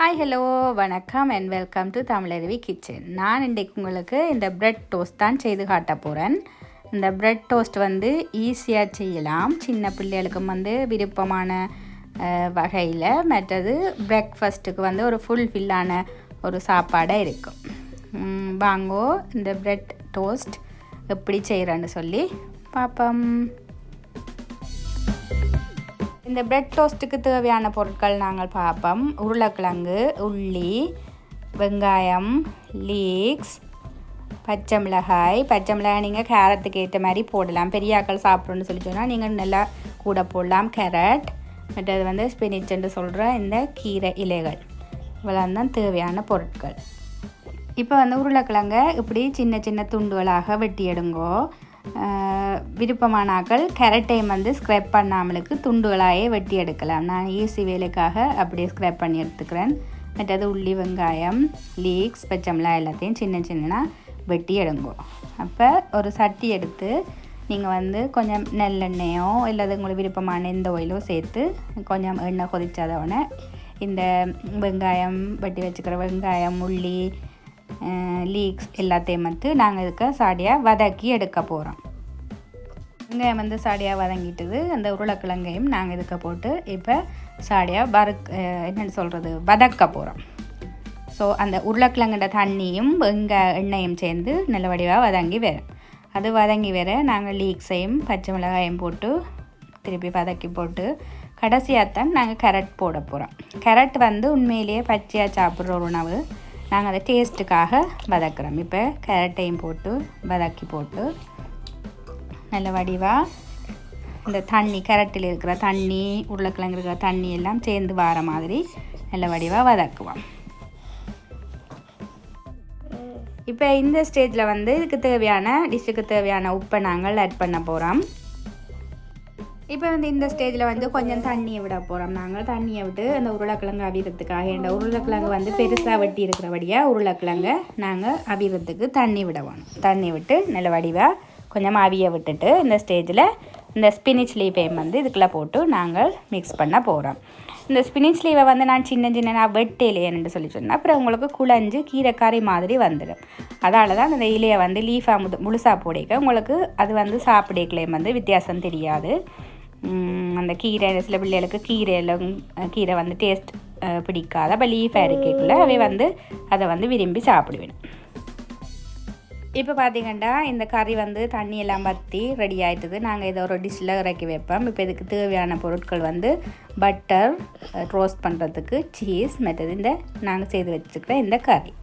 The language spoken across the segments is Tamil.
ஹாய் ஹலோ வணக்கம் and welcome to Tamilaruvi kitchen. நான் இன்றைக்கு உங்களுக்கு இந்த பிரெட் டோஸ்ட் தான் செய்து காட்ட போகிறேன். இந்த பிரெட் டோஸ்ட் வந்து ஈஸியாக செய்யலாம். சின்ன பிள்ளைகளுக்கும் வந்து விருப்பமான வகையில், மற்றது பிரேக்ஃபாஸ்ட்டுக்கு வந்து ஒரு ஃபுல்ஃபில்லான ஒரு சாப்பாடாக இருக்கும். வாங்கோ இந்த பிரெட் டோஸ்ட் எப்படி செய்கிறேன்னு சொல்லி பார்ப்போம். இந்த பிரெட் டோஸ்ட்டுக்கு தேவையான பொருட்கள் நாங்கள் பார்ப்போம். உருளைக்கிழங்கு, உள்ளி, வெங்காயம், லீக்ஸ், பச்சை மிளகாய் நீங்கள் கேரட்டுக்கு ஏற்ற மாதிரி போடலாம். பெரியாக்கள் சாப்பிட்றோன்னு சொல்லி சொன்னால் நீங்கள் நல்லா கூட போடலாம். கேரட், மற்றது வந்து ஸ்பினிச்சுன்னு சொல்கிற இந்த கீரை இலைகள், இவ்வளோ தான் தேவையான பொருட்கள். இப்போ வந்து உருளைக்கிழங்கை இப்படி சின்ன சின்ன துண்டுகளாக வெட்டி எடுங்கோ. விருப்பமானாக்கள் கேரட்டையும் வந்து ஸ்க்ரப் பண்ணாமலுக்கு துண்டுகளாயே வெட்டி எடுக்கலாம். நான் ஈஸி வேலைக்காக அப்படியே ஸ்க்ரப் பண்ணி எடுத்துக்கிறேன். மற்றது உள்ளி, வெங்காயம், லீக்ஸ், பச்சை மிளகாய் எல்லாத்தையும் சின்ன சின்னனா வெட்டி எடுங்கோ. அப்போ ஒரு சட்டி எடுத்து நீங்கள் வந்து கொஞ்சம் நெல்லெண்ணெயோ இல்லாத உங்களுக்கு விருப்பமான எந்த ஆயிலோ சேர்த்து கொஞ்சம் எண்ணெய் கொதிச்சதோடனே இந்த வெங்காயம் வெட்டி வச்சுக்கிற வெங்காயம், உள்ளி, லீக்ஸ் எல்லாத்தையும் வந்து நாங்கள் இதுக்கு சாடியாக வதக்கி எடுக்க போகிறோம். வெங்காயம் வந்து சாடியாக வதங்கிட்டுது. அந்த உருளைக்கிழங்கையும் நாங்கள் இதுக்கு போட்டு இப்போ சாடியாக என்னென்னு சொல்கிறது வதக்க போகிறோம். ஸோ அந்த உருளைக்கிழங்குட தண்ணியும் எண்ணெயும் சேர்ந்து நல்ல வடிவாக வதங்கி வரும். அது வதங்கி வர நாங்கள் லீக்ஸையும் பச்சை மிளகாயும் போட்டு திருப்பி வதக்கி போட்டு கடைசியாகத்தான் நாங்கள் கேரட் போட போகிறோம். கேரட் வந்து உண்மையிலேயே பச்சையாக சாப்பிட்ற ஒரு உணவு. நாங்கள் அதை டேஸ்ட்டுக்காக வதக்குறோம். இப்போ கேரட்டையும் போட்டு வதக்கி போட்டு நல்ல வடிவாக இந்த தண்ணி, கேரட்டில் இருக்கிற தண்ணி, உருளைக்கிழங்கு இருக்கிற தண்ணி எல்லாம் சேர்ந்து வர மாதிரி நல்ல வடிவாக வதக்குவோம். இப்போ இந்த ஸ்டேஜில் வந்து இதுக்கு தேவையான டிஷ்ஷுக்கு தேவையான உப்பை நாங்கள் ஆட் பண்ண போகிறோம். இப்போ வந்து இந்த ஸ்டேஜில் வந்து கொஞ்சம் தண்ணியை விட போகிறோம். நாங்கள் தண்ணியை விட்டு அந்த உருளைக்கிழங்கு அவிரத்துக்காக, இந்த உருளைக்கிழங்கு வந்து பெருசாக வெட்டி இருக்கிறபடியாக உருளைக்கிழங்கை நாங்கள் அவிரத்துக்கு தண்ணி விடுவோம். தண்ணி விட்டு நல்ல வடிவாக கொஞ்சம் அவிய விட்டுட்டு இந்த ஸ்டேஜில் இந்த ஸ்பினிச் லீவையும் வந்து இதுக்குள்ளே போட்டு நாங்கள் மிக்ஸ் பண்ண போகிறோம். இந்த ஸ்பினிச் லீவை வந்து நான் சின்ன வெட்டையிலேன்னு சொல்லி சொன்னேன். அப்புறம் உங்களுக்கு குழஞ்சு கீரைக்காரி மாதிரி வந்துடும். அதால் தான் அந்த இலையை வந்து லீஃபாக முழுசாக போடிக்க உங்களுக்கு அது வந்து சாப்பிடக்கலையும் வந்து வித்தியாசம் தெரியாது. அந்த கீரை சில பிள்ளைகளுக்கு கீரை வந்து டேஸ்ட் பிடிக்காது. அப்போ லீஃபாக இருக்கக்குள்ள அவை வந்து அதை வந்து விரும்பி சாப்பிடுவேன். இப்போ பார்த்திங்கன்னா இந்த கறி வந்து தண்ணியெல்லாம் வற்றி ரெடி ஆகிட்டுது. நாங்கள் இதை ஒரு டிஷ்ஷில் இறக்கி வைப்போம். இப்போ இதுக்கு தேவையான பொருட்கள் வந்து பட்டர், ரோஸ்ட் பண்ணுறதுக்கு சீஸ், மற்றது இந்த நாங்கள் செய்து வச்சுக்கிற இந்த கறி.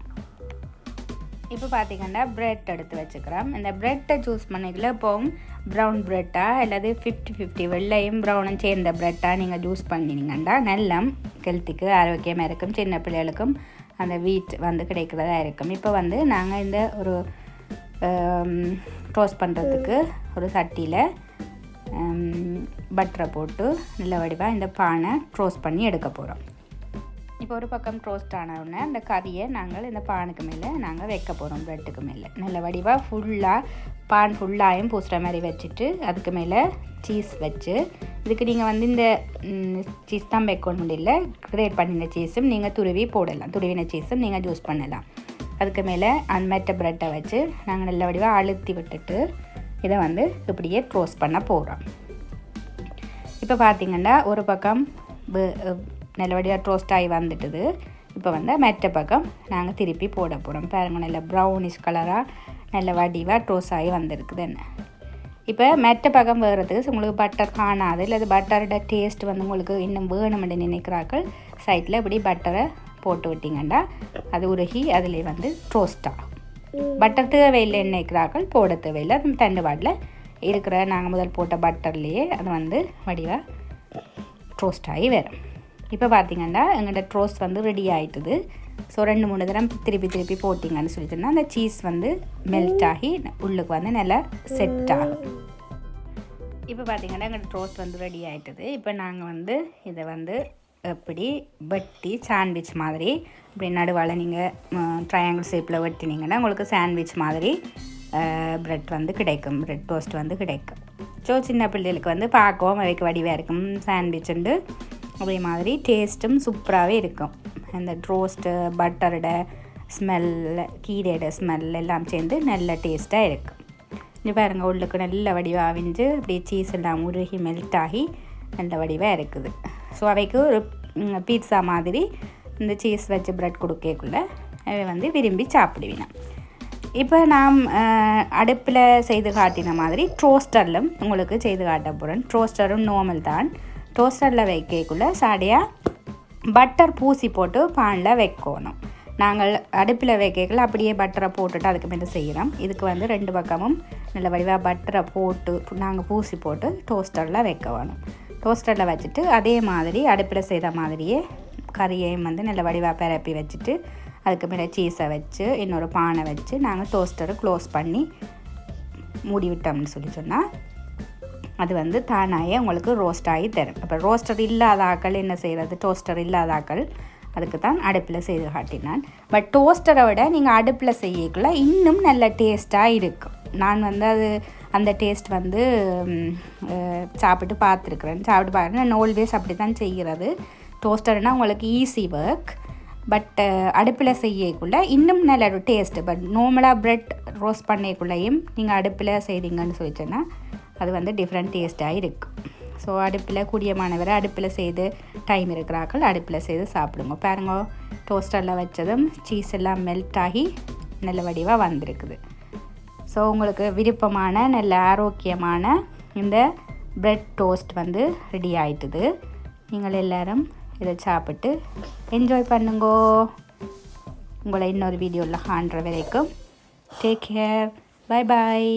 இப்போ பார்த்திங்கன்னா ப்ரெட் எடுத்து வச்சுக்கிறோம். இந்த ப்ரெட்டை சூஸ் பண்ணிக்கல. இப்போவும் ப்ரௌன் ப்ரெட்டாக அல்லது 50-50 வெள்ளையும் ப்ரௌனும் சேர்ந்த ப்ரெட்டாக நீங்கள் ஜூஸ் பண்ணினீங்கன்னா நல்லா ஹெல்த்துக்கு ஆரோக்கியமாக இருக்கும். சின்ன பிள்ளைகளுக்கும் அந்த வீட் வந்து கிடைக்கிறதா இருக்கும். இப்போ வந்து நாங்கள் இந்த ஒரு டோஸ்ட் பண்ணுறதுக்கு ஒரு சட்டியில் பட்டரை போட்டு நல்ல வடிவாக இந்த பானை ரோஸ்ட் பண்ணி எடுக்க போகிறோம். இப்போ ஒரு பக்கம் ரோஸ்ட் ஆனவுடனே அந்த கறியை நாங்கள் இந்த பானுக்கு மேலே நாங்கள் வைக்க போகிறோம். ப்ரெட்டுக்கு மேலே நல்ல வடிவாக பான் ஃபுல்லாகவும் பூசுகிற மாதிரி வச்சுட்டு அதுக்கு மேலே சீஸ் வச்சு, இதுக்கு நீங்கள் வந்து இந்த சீஸ் தான் வைக்கணும் முடியல, கிரேட் பண்ணின சீஸும் நீங்கள் துருவி போடலாம். துருவின சீஸும் நீங்கள் ஜூஸ் பண்ணலாம். அதுக்கு மேலே அந்த மெட்ட ப்ரெட்டை வச்சு நாங்கள் நல்ல வடிவாக அழுத்தி விட்டுட்டு இதை வந்து இப்படியே ரோஸ்ட் பண்ண போகிறோம். இப்போ பார்த்திங்கன்னா ஒரு பக்கம் நல்ல வடிவாக ரோஸ்ட் ஆகி வந்துட்டுது. இப்போ வந்து மெட்ட பக்கம் நாங்கள் திருப்பி போட போகிறோம். பாருங்கள், நல்ல ப்ரௌனிஷ் கலராக நல்ல வடிவாக ரோஸ்ட் ஆகி வந்திருக்குது. என்ன இப்போ மெட்ட பக்கம் வேகிறதுக்கு உங்களுக்கு பட்டர் காணாது, இல்லை அது பட்டரோட டேஸ்ட் வந்து உங்களுக்கு இன்னும் வேணும்னு நினைக்கிறார்கள் சைட்டில் இப்படி பட்டரை போட்டு விட்டிங்கன்னா அது உருகி அதில் வந்து ரோஸ்ட் ஆகும். பட்டர் தேவையில்லை நினைக்கிறார்கள் போட தேவையில்லை. அது தண்டு பாட்டில் இருக்கிற நாங்கள் முதல் போட்ட பட்டர்லேயே அது வந்து வடிவாக ரோஸ்ட் ஆகி வரும். இப்போ பார்த்திங்கன்னா எங்கள்கிட்ட ரோஸ்ட் வந்து ரெடி ஆகிட்டுது. ஸோ 2-3 தரம் திருப்பி போட்டிங்கன்னு சொல்லிட்டோன்னா அந்த சீஸ் வந்து மெல்ட் ஆகி உள்ளுக்கு வந்து நல்லா செட் ஆகும். இப்போ பார்த்திங்கன்னா எங்கள்கிட்ட ரோஸ்ட் வந்து ரெடி ஆகிட்டுது. இப்போ நாங்கள் வந்து இதை வந்து எப்படி வெட்டி சாண்ட்விச் மாதிரி இப்படி நடுவால் நீங்கள் ட்ரையாங்கிள் ஷேப்பில் வெட்டினீங்கன்னா உங்களுக்கு சாண்ட்விச் மாதிரி ப்ரெட் வந்து கிடைக்கும், ப்ரெட் டோஸ்ட் வந்து கிடைக்கும். ஸோ சின்ன பிள்ளைகளுக்கு வந்து பார்க்கவும் அவைக்கு வடிவாக இருக்கும். சாண்ட்விச்சுண்டு அதே மாதிரி டேஸ்ட்டும் சூப்பராகவே இருக்கும். இந்த ரோஸ்ட்டு பட்டரோட ஸ்மெல்லு கீரையோட ஸ்மெல் எல்லாம் சேர்ந்து நல்ல டேஸ்ட்டாக இருக்கும். இது பாருங்கள், உள்ளுக்கு நல்ல வடிவாக அவிஞ்சு அப்படியே சீஸ் எல்லாம் உருகி மெல்ட் ஆகி நல்ல வடிவாக இருக்குது. ஸோ அவைக்கு ஒரு பீட்சா மாதிரி இந்த சீஸ் வச்சு ப்ரெட் கொடுக்கக்குள்ளே அவை வந்து விரும்பி சாப்பிடுவேன். இப்போ நாம் அடுப்பில் செய்து காட்டின மாதிரி டோஸ்டரிலும் உங்களுக்கு செய்து காட்ட போகிறேன். டோஸ்டரும் நார்மல் தான். டோஸ்டரில் வைக்கக்குள்ளே சாடியாக பட்டர் பூசி போட்டு பானில் வைக்கணும். நாங்கள் அடுப்பில் வைக்கக்குள்ள அப்படியே பட்டரை போட்டுட்டு அதுக்கு மேலே செய்கிறோம். இதுக்கு வந்து 2 பக்கமும் நல்ல வடிவாக பட்டரை போட்டு நாங்கள் பூசி போட்டு டோஸ்டரில் வைக்க வேணும். டோஸ்டரில் வச்சுட்டு அதே மாதிரி அடுப்பில் செய்த மாதிரியே கறியையும் வந்து நல்ல வடிவாக பரப்பி வச்சுட்டு அதுக்கு மேலே சீஸை வச்சு இன்னொரு பானை வச்சு நாங்கள் டோஸ்டரை க்ளோஸ் பண்ணி மூடி விட்டோம்னு சொன்னால் அது வந்து தானாயே உங்களுக்கு ரோஸ்ட் ஆகி தரும். அப்போ ரோஸ்டர் இல்லாத ஆக்கள் என்ன செய்கிறது? டோஸ்டர் இல்லாத ஆக்கள் அதுக்கு தான் அடுப்பில் செய்து காட்டினான். பட் டோஸ்டரை விட நீங்கள் அடுப்பில் செய்யக்குள்ள இன்னும் நல்ல டேஸ்ட்டாக இருக்கும். நான் வந்து அந்த டேஸ்ட் வந்து சாப்பிட்டு பார்க்குறேன். நான் ஆல்வேஸ் அப்படி தான் செய்கிறது. டோஸ்டர்னால் உங்களுக்கு ஈஸி ஒர்க். பட் அடுப்பில் செய்யக்குள்ளே இன்னும் நல்ல ஒரு டேஸ்ட்டு. பட் நார்மலாக ப்ரெட் ரோஸ்ட் பண்ணக்குள்ளேயும் நீங்கள் அடுப்பில் செய்தீங்கன்னு சொல்லிச்சோன்னா அது வந்து டிஃப்ரெண்ட் டேஸ்ட்டாக இருக்கும். ஸோ அடுப்பில் கூடியமானவரை அடுப்பில் செய்து டைம் இருக்கிறாக்கள் அடுப்பில் செய்து சாப்பிடுங்க. பாருங்க, டோஸ்டரில் வச்சதும் சீஸ் எல்லாம் மெல்ட் ஆகி நல்ல வடிவாக வந்திருக்குது. ஸோ உங்களுக்கு விருப்பமான நல்ல ஆரோக்கியமான இந்த ப்ரெட் டோஸ்ட் வந்து ரெடி ஆகிட்டுது. நீங்கள் எல்லோரும் இதை சாப்பிட்டு என்ஜாய் பண்ணுங்கோ. உங்களை இன்னொரு வீடியோவில் காண்ற வரைக்கும் டேக் கேர். Bye bye.